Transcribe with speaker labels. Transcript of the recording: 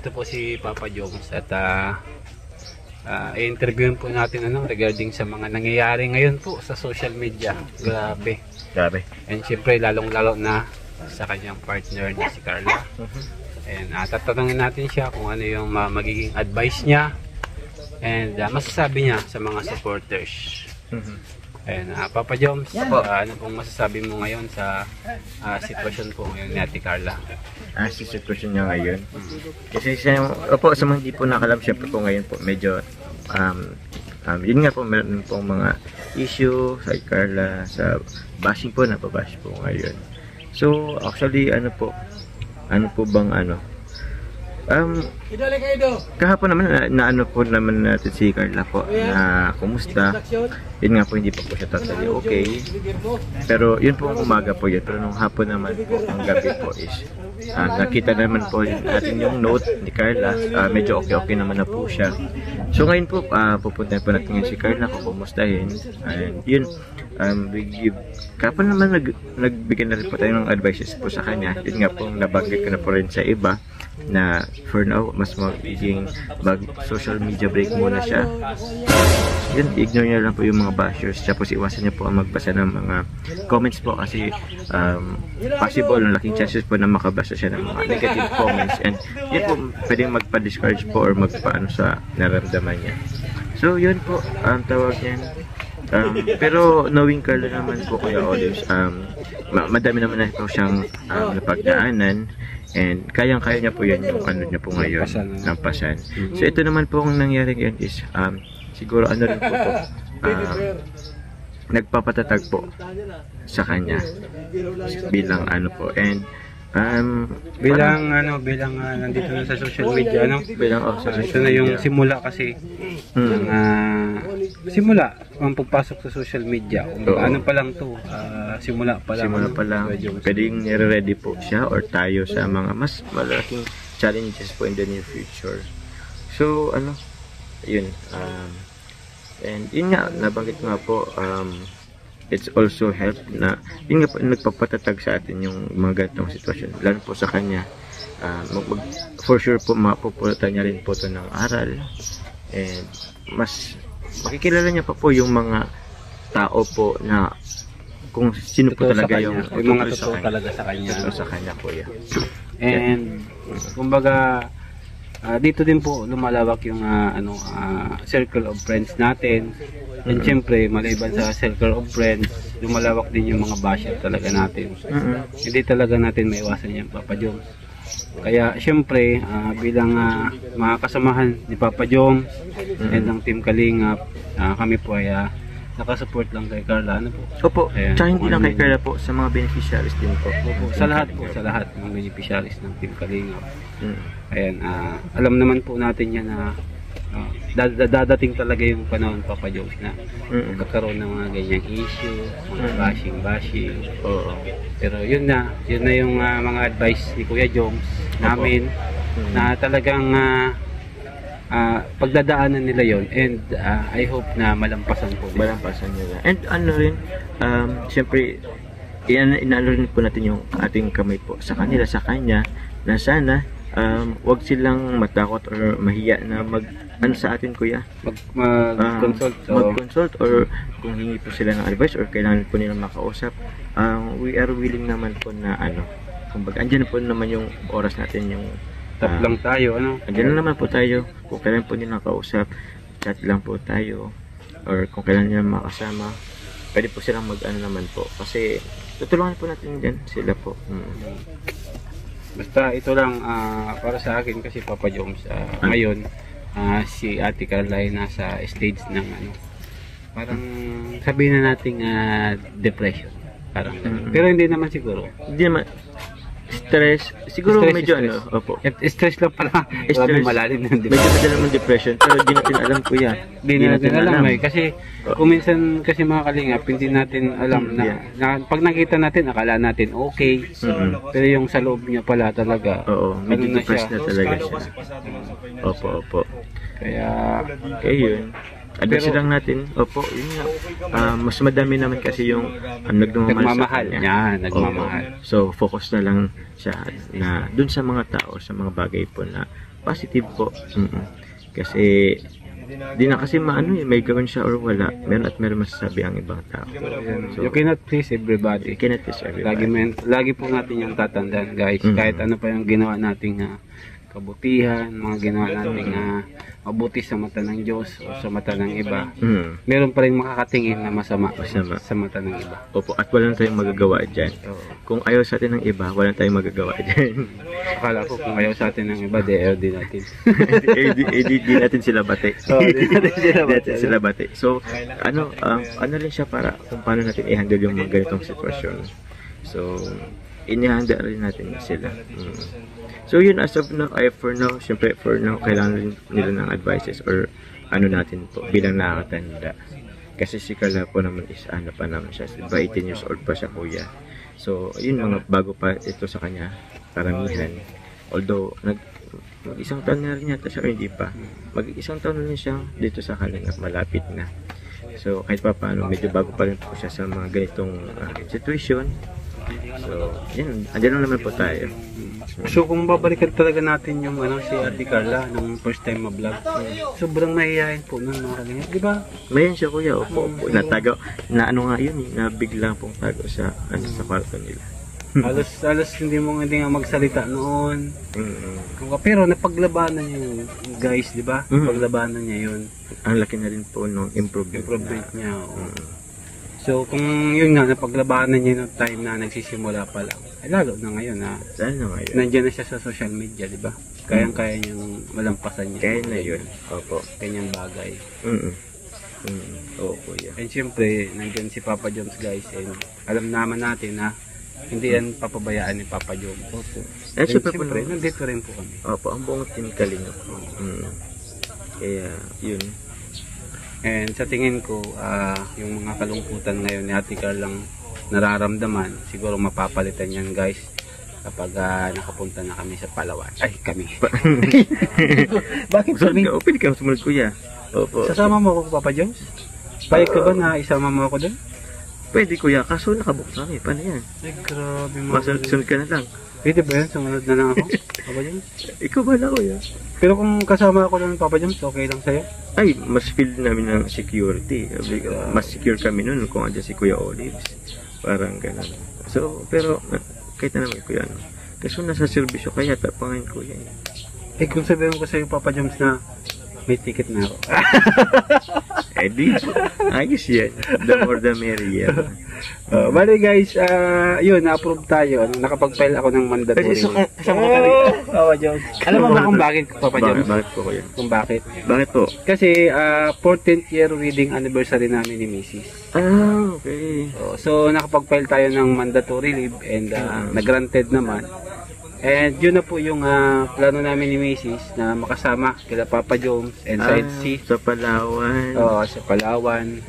Speaker 1: ito po si Papa Joms at i-interviewin po natin regarding sa mga nangyayari ngayon po sa social media. Grabe. And syempre lalong-lalo na sa kanyang partner na si Carla. And tatanungin natin siya kung ano yung magiging advice niya and masasabi niya sa mga supporters. And Papa Joms, ano pong masasabi mo ngayon sa sitwasyon po ngayon ni Ate Carla?
Speaker 2: Sa sitwasyon niya ngayon. Kasi siya, sa mga hindi po nakalam, syempre po ngayon po medyo yun nga po, meron pong mga issue sa Carla, sa bashing po, napabash po ngayon. So actually ano po bang kahapon naman na ano po naman natin si Carla po na kumusta. Yun nga po, hindi pa po siya totally okay, pero yun po ang umaga po yun. Pero nung hapon naman po, ang gabi po is nakita naman po natin yung note ni Carla. Medyo okay naman na po siya. So ngayon po pupuntahan po natin si Carla kung kumustahin. And yun, kapag naman nagbigay na rin po tayo ng advices po sa kanya. Yun nga po, nabanggit ko na po rin sa iba na for now mas magiging social media break muna siya. Yun, ignore niya lang po yung mga bashers, tapos iwasan niya po ang magbasa ng mga comments po kasi possible, laking chances po na makabasa siya ng mga negative comments, and yun po pwedeng magpa-discourage po or magpaano sa naramdaman niya. So yun po ang tawag niyan. Pero knowing Carla naman po, Kuya Olives, madami naman na po siyang napagdaanan, and kayang-kaya niya po yan yung ano niya po ngayon, ng pasan. So ito naman po ang nangyari ngayon is siguro ano rin po to, nagpapatatag po sa kanya bilang ano po, and
Speaker 1: bilang nandito na sa social media,
Speaker 2: bilang
Speaker 1: ito na yung simula kasi simula ang pagpasok sa social media. Ano pa lang to, simula pa lang.
Speaker 2: Pwedeng nire-ready po siya or tayo sa mga mas malaking challenges po in the near future. So yun, and yun nga, nabanggit nga po, it's also help na yun nga po, nagpapatatag sa atin yung mga ganitong sitwasyon, lalo po sa kanya. For sure po mapupulitan niya rin po ito ng aral, and mas makikilala niya pa po yung mga tao po na kung sino po talaga yung
Speaker 1: mga totoo talaga sa kanya.
Speaker 2: Totoo sa kanya po yan.
Speaker 1: And kumbaga dito din po lumalawak yung circle of friends natin. And syempre, maliban sa circle of friends, lumalawak din yung mga basher talaga natin. Hindi talaga natin maiwasan yan, Papa Joms. Kaya syempre, bilang mga kasamahan ni Papa Joms and ng Team Kalingap, kami po ay nakasupport lang kay Carla. Ano po?
Speaker 2: Opo, tsaka hindi lang kay Carla po, sa mga beneficiaries din po.
Speaker 1: Opo, sa lahat ng beneficiaries ng Team Kalingap. Ayan, alam naman po natin yan na dadating talaga yung panahon, Papa Joms, na magkakaroon ng mga ganyang issue, mga bashing. Pero yun na yung mga advice ni Kuya Joms namin, na talagang pagdadaanan nila yon, and I hope na malampasan nila. And rin, siyempre inalo rin po natin yung ating kamay po sa kanila, sa kanya, na sana wag silang matakot or mahiya na sa atin, Kuya, mag-consult or kung hingi po sila ng advice or kailangan po nilang makausap. We are willing naman po na kumbaga andyan po naman yung oras natin, yung tap lang tayo,
Speaker 2: andyan na naman po tayo kung kailan po nilang makausap, chat lang po tayo, or kung kailan nilang makasama, pwede po silang naman po, kasi tutulungan po natin din sila po. Basta ito lang para sa akin, kasi Papa Joms, ngayon si Ate Carla ay nasa stage ng parang sabihin na nating depression, parang pero hindi naman siguro, stress siguro, medyo opo, stress lang pala, malalim ng depression, medyo madala ng depression, pero di natin alam, Kuya, di natin alam kasi kung minsan kasi mga kalingap, hindi natin alam na pag nakita natin akala natin okay, pero yung sa loob niya pala talaga medyo depressed na talaga siya. Opo. Kaya yun, advice lang natin. Opo, yun nga, mas madami naman kasi yung nagmamahal niya. So focus na lang siya na dun sa mga tao, sa mga bagay po na positive po. Kasi di na kasi maano may gawin siya or wala. Meron at meron masasabi ang ibang tao.
Speaker 1: You cannot please everybody.
Speaker 2: You cannot please everybody.
Speaker 1: Lagi po natin yung tatandaan, guys. Kahit ano pa yung ginawa nating kabutihan, mga ginawa nating mabuti sa mata ng Diyos o sa mata ng iba, meron pa rin makakatingin na masama sa mata ng iba.
Speaker 2: Opo, at wala tayong magagawa dyan. Kung ayaw sa atin ng iba, wala tayong magagawa dyan.
Speaker 1: Akala ko kung ayaw sa atin ng iba, ayaw din natin.
Speaker 2: Di natin sila bate. Di natin sila bate. So, ano rin siya para kung paano natin i-handle yung mga ganitong sitwasyon. So, ini-handle rin natin sila. So yun, as of now, for now, syempre for now, kailangan rin nila ng advices or ano natin po, bilang nakakatanda. Kasi si Carla po naman is, ano pa naman siya, 18 years old pa siya kuya. So, yun mga bago pa ito sa kanya, karamihan. Although, mag-isang taon na rin yata siya, o hindi pa. Mag-isang taon na rin siya dito sa kanila, malapit na. So, kahit pa paano, medyo bago pa rin po siya sa mga ganitong situation. So, yun, andyan lang naman po tayo.
Speaker 1: So kung babalikan talaga natin yung si Ate Carla nung first time ma-vlog, sobrang mahihayin po nun mga kalingap, di ba?
Speaker 2: Mayan siya kuya, opo. Natago, na ano nga yun, nabigla pong tago sa kwarto nila.
Speaker 1: Halos hindi nga magsalita noon. Pero napaglabanan niya yun, guys, di ba? Paglabanan niya yun.
Speaker 2: Ang laki na rin po nung improvement
Speaker 1: niya. So kung yun nga, napaglabanan niya yung time na nagsisimula pa lang, lalo na ngayon nandiyan na siya sa social media, di ba? Kayang-kaya niyang malampasan niya.
Speaker 2: Kaya na yun. Opo.
Speaker 1: Kanyang bagay.
Speaker 2: Oo, kuya.
Speaker 1: And syempre, nandiyan si Papa Jones, guys, and alam naman natin na hindi yan papabayaan ni Papa Jones.
Speaker 2: Opo.
Speaker 1: And syempre, nandito rin po kami.
Speaker 2: Opo, ang buong team Kalingap. Kaya, yun.
Speaker 1: And sa tingin ko, yung mga kalungkutan ngayon ni Ate Carl lang nararamdaman, siguro mapapalitan yan, guys, kapag nakapunta na kami sa Palawan. Ay, kami. Bakit kami?
Speaker 2: Pwede ka sumunod, kuya. Opo.
Speaker 1: Sasama mo ako, Papa Jones? Payag ka ba na isama mo ako doon?
Speaker 2: Pwede, kuya. Kaso nakabook na kami. Paano yan?
Speaker 1: Ay, grabe mo.
Speaker 2: Masunod ka na lang.
Speaker 1: Pwede ba yan? Sumunod na lang ako, Papa Jones?
Speaker 2: Ikaw ba na, kuya?
Speaker 1: Pero kung kasama ako doon, Papa Jones, okay lang sa'yo?
Speaker 2: Ay, mas feel namin ng security. Mas secure kami nun kung andyan si Kuya Olives. Parang ganun. So, pero, kahit na naman, kuya, kasi nasa servisyo kaya, tapangan kuya.
Speaker 1: Eh, kung sabihin ko sa'yo, Papa Jones, na may ticket na ako.
Speaker 2: Eh, di. Ayos yan. The more the merrier.
Speaker 1: Bali guys, yun, na-approve tayo. Nakapag-file ako ng mandatory.
Speaker 2: Kasama ka rin.
Speaker 1: Papa Jones. Alam mo ba kung bakit, Papa Jones?
Speaker 2: Bakit po kuya?
Speaker 1: Kung bakit?
Speaker 2: Bakit po?
Speaker 1: Kasi 14th year wedding anniversary namin ni Mrs.
Speaker 2: Okay.
Speaker 1: So, nakapag-file tayo ng mandatory leave and nag-granted naman. And yun na po yung plano namin ni Mrs. na makasama kila Papa Jones and Side C.
Speaker 2: Sa Palawan.
Speaker 1: Sa Palawan.